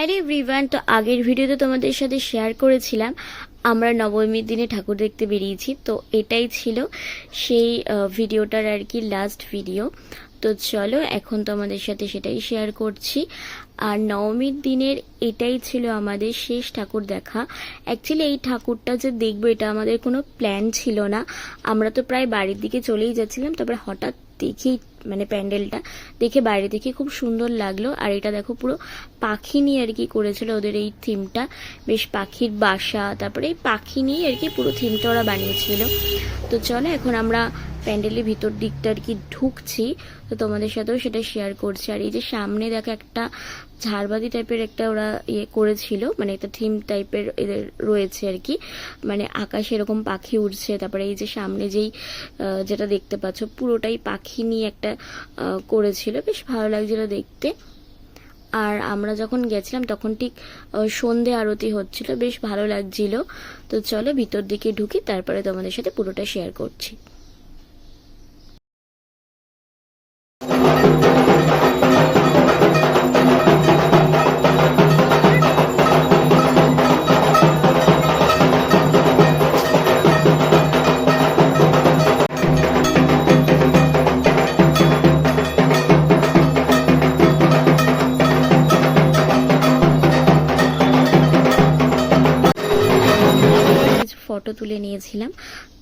Hello everyone, তো আগের ভিডিওতে তোমাদের সাথে শেয়ার করেছিলাম আমরা নবমীর দিনে ঠাকুর দেখতে বেরিয়েছি। তো এটাই ছিল সেই ভিডিওটার আর কি লাস্ট ভিডিও। তো চলো এখন তোমাদের সাথে সেটাই শেয়ার করছি। আর নবমীর দিনের এটাই ছিল আমাদের শেষ ঠাকুর দেখা। অ্যাকচুয়ালি এই ঠাকুরটা যে দেখবো এটা আমাদের কোনো প্ল্যান ছিল না। আমরা তো প্রায় বাড়ির দিকে চলেই যাচ্ছিলাম, তারপরে হঠাৎ দেখেই মানে প্যান্ডেলটা দেখে বাইরে থেকে খুব সুন্দর লাগলো। আর এটা দেখো পুরো পাখি নিয়ে আর কি করেছিল ওদের এই থিমটা, বেশ পাখির বাসা, তারপরে এই পাখি নিয়ে আর কি পুরো থিমটা ওরা বানিয়েছিল। তো চলো এখন আমরা প্যান্ডেলের ভিতর দিকটা আর কি ঢুকছি, তো তোমাদের সাথেও সেটা শেয়ার করছি। আর এই যে সামনে দেখো একটা ঝাড়বাতি টাইপের একটা ওরা ইয়ে করেছিল, মানে একটা থিম টাইপের এদের রয়েছে আর কি, মানে আকাশে এরকম পাখি উড়ছে। তারপরে এই যে সামনে যেই যেটা দেখতে পাচ্ছ পুরোটাই পাখি নিয়ে একটা করেছিল, বেশ ভালো লাগছিল দেখতে। আর আমরা যখন গেছিলাম তখন ঠিক সন্ধে আরতি হচ্ছিল, বেশ ভালো লাগছিল। তো চলো ভিতর দিকে ঢুকি, তারপরে তোমাদের সাথে পুরোটা শেয়ার করছি। ফটো তুলে নিয়েছিলাম।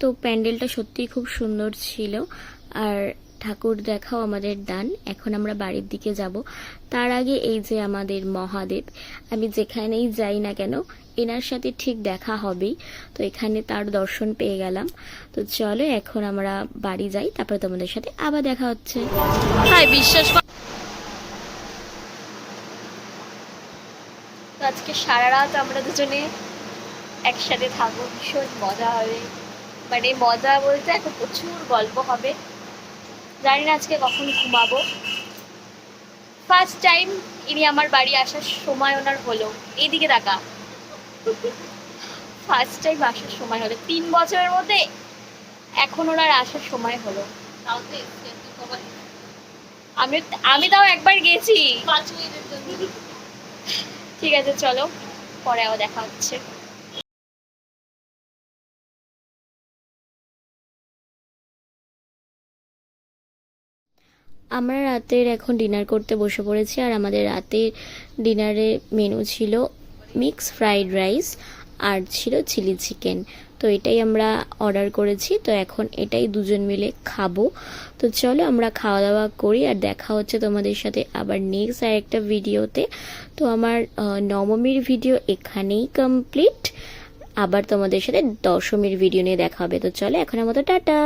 তো প্যান্ডেলটা সত্যিই খুব সুন্দর ছিল। আর ঠাকুর দেখাও আমাদের দান। এখন আমরা বাড়ির দিকে যাব। তার আগে এই যে আমাদের মহাদেব, আমি যেখানেই যাই না কেন এনার সাথে ঠিক দেখা হবেই। তো এখানে তার দর্শন পেয়ে গেলাম। তো চলো এখন আমরা বাড়ি যাই, তারপরে তোমাদের সাথে আবার দেখা হচ্ছে। হাই বিশ্বাস কর, আজকে সারা রাত আমরা দুজনে একসাথে থাকবো, ভীষণ মজা হবে। মানে মজা বলতে এখন প্রচুর গল্প হবে। জানি না আজকে কখন ঘুমাবো। ফার্স্ট টাইম ইনি আমার বাড়ি আসার সময় ওনার হলো, এইদিকে তাকা, ফার্স্ট টাইম আসার সময় হলো 3 বছরের মধ্যে এখন ওনার আসার সময় হলো। আমি আমি তাও একবার গেছি 5 মিনিটের জন্য। ঠিক আছে চলো পরে আবার দেখা হচ্ছে। আমরা রাতের এখন ডিনার করতে বসে পড়েছি। আর আমাদের রাতের ডিনারে মেনু ছিল মিক্স ফ্রাইড রাইস আর ছিল চিলি চিকেন। তো এটাই আমরা অর্ডার করেছি। তো এখন এটাই দুজন মিলে খাবো। তো চলো আমরা খাওয়া দাওয়া করি, আর দেখা হচ্ছে তোমাদের সাথে আবার নেক্সট আর একটা ভিডিওতে। তো আমার নবমীর ভিডিও এখানেই কমপ্লিট। আবার তোমাদের সাথে দশমীর ভিডিও নিয়ে দেখা হবে। তো চলো এখন আমাদের টাটা।